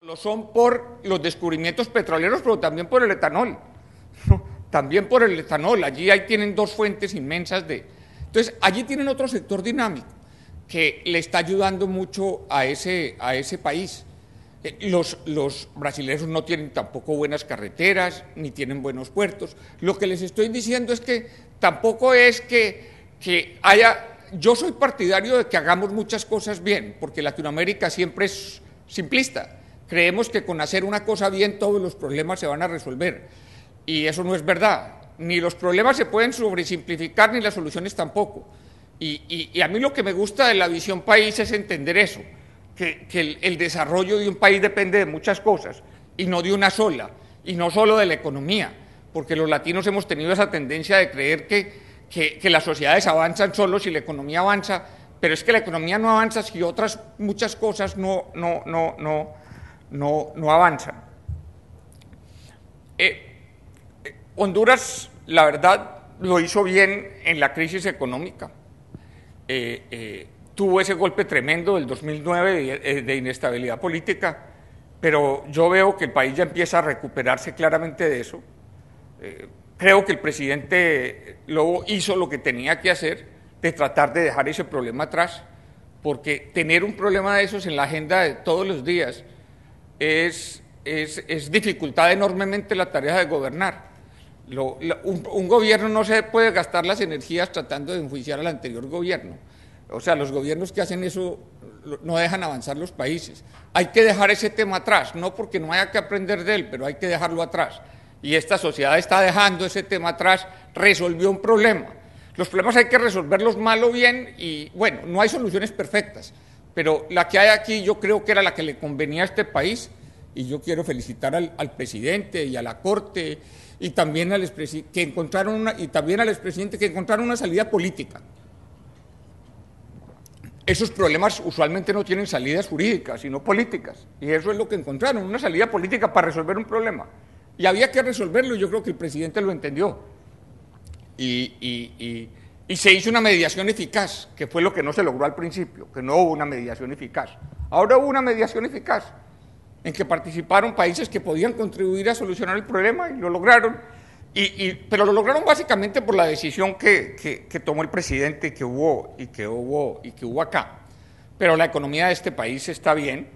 Lo son por los descubrimientos petroleros, pero también por el etanol. ¿No? También por el etanol. Allí ahí tienen dos fuentes inmensas de... Entonces, allí tienen otro sector dinámico que le está ayudando mucho a ese país. Los brasileños no tienen tampoco buenas carreteras, ni tienen buenos puertos. Lo que les estoy diciendo es que tampoco es que haya... Yo soy partidario de que hagamos muchas cosas bien, porque Latinoamérica siempre es simplista. Creemos que con hacer una cosa bien todos los problemas se van a resolver, y eso no es verdad. Ni los problemas se pueden sobresimplificar, ni las soluciones tampoco. Y a mí lo que me gusta de la visión país es entender eso, que el desarrollo de un país depende de muchas cosas, y no de una sola, y no solo de la economía, porque los latinos hemos tenido esa tendencia de creer que las sociedades avanzan solo si la economía avanza, pero es que la economía no avanza si otras muchas cosas no avanzan. Honduras, la verdad, lo hizo bien en la crisis económica. Tuvo ese golpe tremendo del 2009 de inestabilidad política, pero yo veo que el país ya empieza a recuperarse claramente de eso. Creo que el presidente Lobo hizo lo que tenía que hacer, de tratar de dejar ese problema atrás, porque tener un problema de esos en la agenda de todos los días es dificultar enormemente la tarea de gobernar. Un gobierno no se puede gastar las energías tratando de enjuiciar al anterior gobierno. O sea, los gobiernos que hacen eso no dejan avanzar los países. Hay que dejar ese tema atrás, no porque no haya que aprender de él, pero hay que dejarlo atrás. Y esta sociedad está dejando ese tema atrás, resolvió un problema. Los problemas hay que resolverlos mal o bien, y bueno, no hay soluciones perfectas, pero la que hay aquí yo creo que era la que le convenía a este país, y yo quiero felicitar al presidente y a la Corte, y también al expresidente que encontraron una salida política. Esos problemas usualmente no tienen salidas jurídicas, sino políticas, y eso es lo que encontraron, una salida política para resolver un problema. Y había que resolverlo, y yo creo que el presidente lo entendió. Y se hizo una mediación eficaz, que fue lo que no se logró al principio, que no hubo una mediación eficaz. Ahora hubo una mediación eficaz, en que participaron países que podían contribuir a solucionar el problema, y lo lograron, pero lo lograron básicamente por la decisión que tomó el presidente que hubo acá. Pero la economía de este país está bien.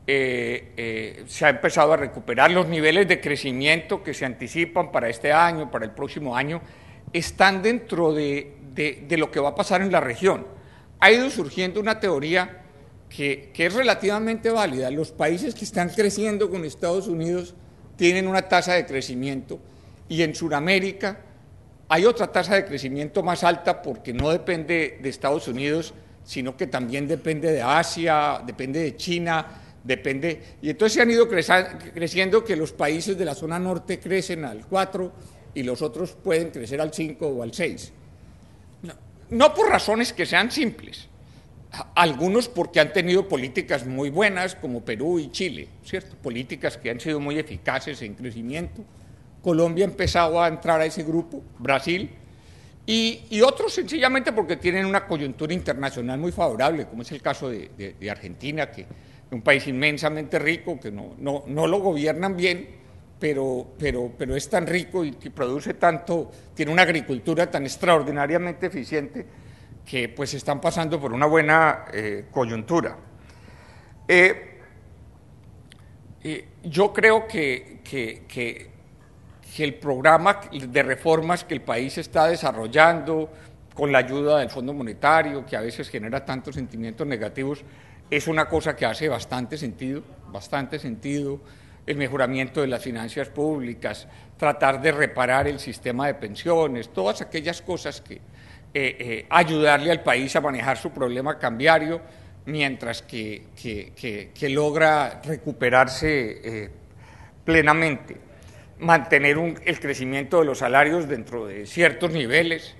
Se ha empezado a recuperar los niveles de crecimiento que se anticipan para este año, para el próximo año, están dentro de lo que va a pasar en la región. Ha ido surgiendo una teoría que es relativamente válida. Los países que están creciendo con Estados Unidos tienen una tasa de crecimiento, y en Sudamérica hay otra tasa de crecimiento más alta, porque no depende de Estados Unidos, sino que también depende de Asia, depende de China, y entonces se han ido creciendo, que los países de la zona norte crecen al 4 y los otros pueden crecer al 5 o al 6. No por razones que sean simples, algunos porque han tenido políticas muy buenas, como Perú y Chile, ¿cierto? Políticas que han sido muy eficaces en crecimiento. Colombia ha empezado a entrar a ese grupo, Brasil, y otros sencillamente porque tienen una coyuntura internacional muy favorable, como es el caso de Argentina, que un país inmensamente rico, que no lo gobiernan bien, pero es tan rico y produce tanto, tiene una agricultura tan extraordinariamente eficiente, que pues están pasando por una buena coyuntura. Yo creo que el programa de reformas que el país está desarrollando, con la ayuda del Fondo Monetario, que a veces genera tantos sentimientos negativos, es una cosa que hace bastante sentido, el mejoramiento de las finanzas públicas, tratar de reparar el sistema de pensiones, todas aquellas cosas que ayudarle al país a manejar su problema cambiario, mientras que logra recuperarse plenamente, mantener el crecimiento de los salarios dentro de ciertos niveles,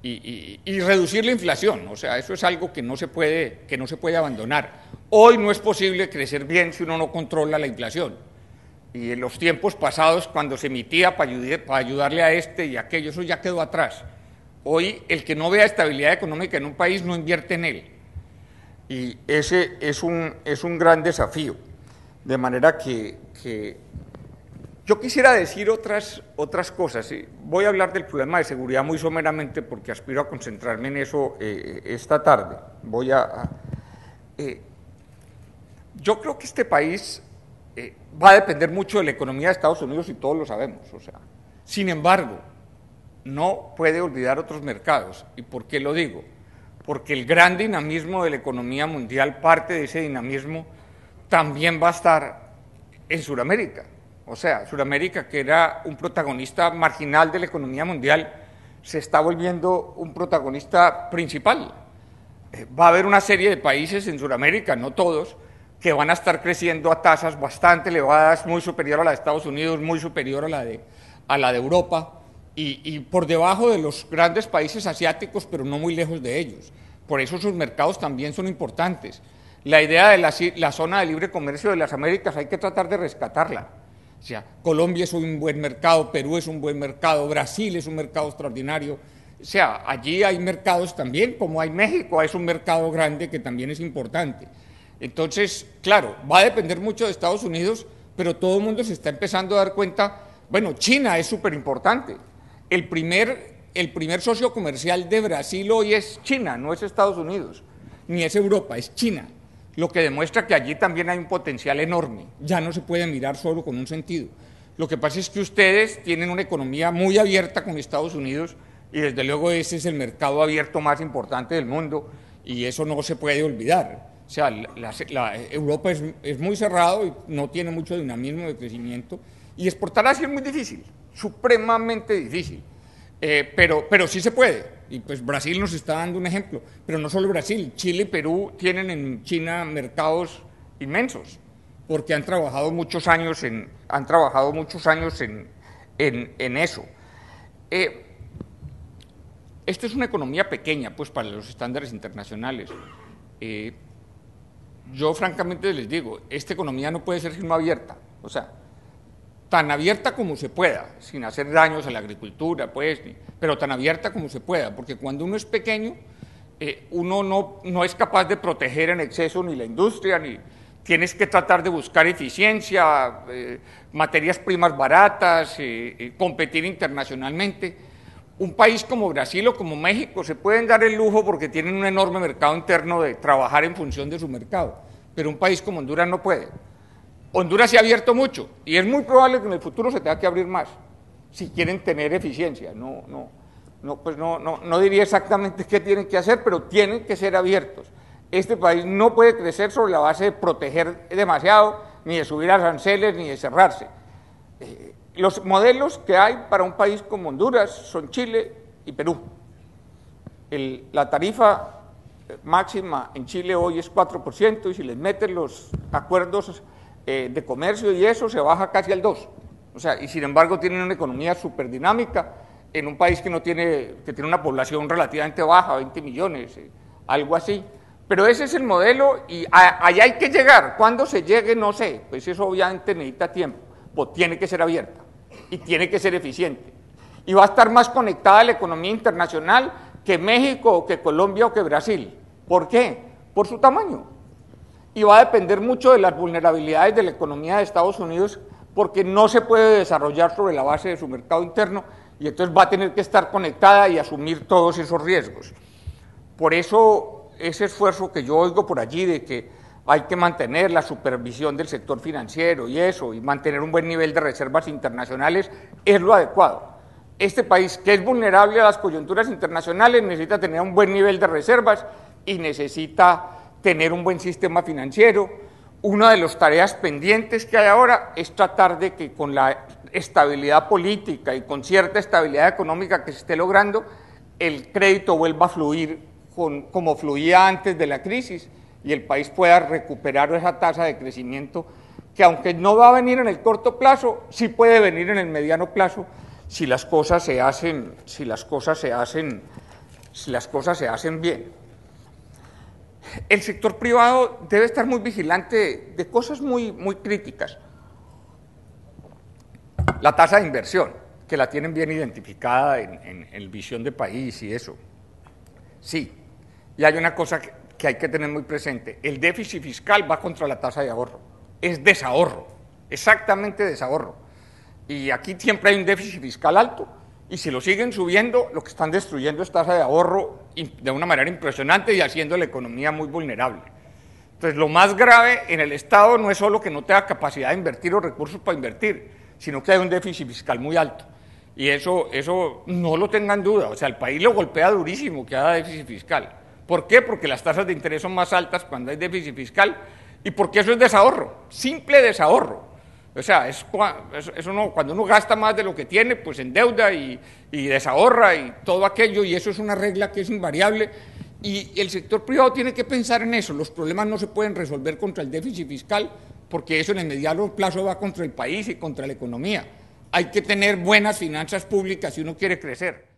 y reducir la inflación. O sea, eso es algo que no se puede abandonar. Hoy no es posible crecer bien si uno no controla la inflación, y en los tiempos pasados, cuando se emitía para ayudarle a este y a aquello, eso ya quedó atrás. Hoy el que no vea estabilidad económica en un país no invierte en él, y ese es un gran desafío. De manera que yo quisiera decir otras cosas. ¿Sí? Voy a hablar del problema de seguridad muy someramente porque aspiro a concentrarme en eso esta tarde. Yo creo que este país va a depender mucho de la economía de Estados Unidos y todos lo sabemos. O sea, sin embargo, no puede olvidar otros mercados. ¿Y por qué lo digo? Porque el gran dinamismo de la economía mundial, parte de ese dinamismo, también va a estar en Sudamérica. O sea, Sudamérica, que era un protagonista marginal de la economía mundial, se está volviendo un protagonista principal. Va a haber una serie de países en Sudamérica, no todos, que van a estar creciendo a tasas bastante elevadas, muy superior a la de Estados Unidos, muy superior a la de Europa, y por debajo de los grandes países asiáticos, pero no muy lejos de ellos. Por eso sus mercados también son importantes. La idea de la zona de libre comercio de las Américas hay que tratar de rescatarla. O sea, Colombia es un buen mercado, Perú es un buen mercado, Brasil es un mercado extraordinario. O sea, allí hay mercados también, como hay México, es un mercado grande que también es importante. Entonces, claro, va a depender mucho de Estados Unidos, pero todo el mundo se está empezando a dar cuenta, bueno, China es súper importante. El primer socio comercial de Brasil hoy es China, no es Estados Unidos, ni es Europa, es China. Lo que demuestra que allí también hay un potencial enorme, ya no se puede mirar solo con un sentido. Lo que pasa es que ustedes tienen una economía muy abierta con Estados Unidos y desde luego ese es el mercado abierto más importante del mundo y eso no se puede olvidar. O sea, Europa es muy cerrado y no tiene mucho dinamismo de crecimiento y exportar así es muy difícil, supremamente difícil. Pero sí se puede, y pues Brasil nos está dando un ejemplo, pero no solo Brasil, Chile y Perú tienen en China mercados inmensos, porque han trabajado muchos años en eso. Esto es una economía pequeña, pues, para los estándares internacionales. Yo francamente les digo, esta economía no puede ser sino abierta, o sea, tan abierta como se pueda, sin hacer daños a la agricultura, pues, pero tan abierta como se pueda, porque cuando uno es pequeño, uno no es capaz de proteger en exceso ni la industria, ni tienes que tratar de buscar eficiencia, materias primas baratas, competir internacionalmente. Un país como Brasil o como México se pueden dar el lujo porque tienen un enorme mercado interno de trabajar en función de su mercado, pero un país como Honduras no puede. Honduras se ha abierto mucho y es muy probable que en el futuro se tenga que abrir más, si quieren tener eficiencia. No diría exactamente qué tienen que hacer, pero tienen que ser abiertos. Este país no puede crecer sobre la base de proteger demasiado, ni de subir aranceles, ni de cerrarse. Los modelos que hay para un país como Honduras son Chile y Perú. La tarifa máxima en Chile hoy es 4% y si les meten los acuerdos de comercio y eso se baja casi al 2%. O sea, y sin embargo tienen una economía súper dinámica en un país que tiene una población relativamente baja, 20 millones, algo así. Pero ese es el modelo y allá hay que llegar. Cuando se llegue, no sé, pues eso obviamente necesita tiempo, pues tiene que ser abierta y tiene que ser eficiente. Y va a estar más conectada a la economía internacional que México, o que Colombia, o que Brasil. ¿Por qué? Por su tamaño. Y va a depender mucho de las vulnerabilidades de la economía de Estados Unidos porque no se puede desarrollar sobre la base de su mercado interno y entonces va a tener que estar conectada y asumir todos esos riesgos. Por eso ese esfuerzo que yo oigo por allí de que hay que mantener la supervisión del sector financiero y eso, y mantener un buen nivel de reservas internacionales es lo adecuado. Este país que es vulnerable a las coyunturas internacionales necesita tener un buen nivel de reservas y necesita tener un buen sistema financiero. Una de las tareas pendientes que hay ahora es tratar de que con la estabilidad política y con cierta estabilidad económica que se esté logrando, el crédito vuelva a fluir como fluía antes de la crisis y el país pueda recuperar esa tasa de crecimiento que aunque no va a venir en el corto plazo, sí puede venir en el mediano plazo si las cosas se hacen bien. El sector privado debe estar muy vigilante de cosas muy críticas. La tasa de inversión, que la tienen bien identificada en visión de país y eso. Sí, y hay una cosa que hay que tener muy presente. El déficit fiscal va contra la tasa de ahorro. es desahorro, exactamente desahorro. Y aquí siempre hay un déficit fiscal alto, y si lo siguen subiendo, lo que están destruyendo es tasa de ahorro de una manera impresionante y haciendo la economía muy vulnerable. Entonces, lo más grave en el Estado no es solo que no tenga capacidad de invertir o recursos para invertir, sino que hay un déficit fiscal muy alto. Y eso no lo tengan duda, o sea, el país lo golpea durísimo que haya déficit fiscal. ¿Por qué? Porque las tasas de interés son más altas cuando hay déficit fiscal y porque eso es desahorro, simple desahorro. O sea, cuando uno gasta más de lo que tiene, pues endeuda y desahorra y todo aquello, y eso es una regla que es invariable. Y el sector privado tiene que pensar en eso. Los problemas no se pueden resolver contra el déficit fiscal, porque eso en el mediano plazo va contra el país y contra la economía. Hay que tener buenas finanzas públicas si uno quiere crecer.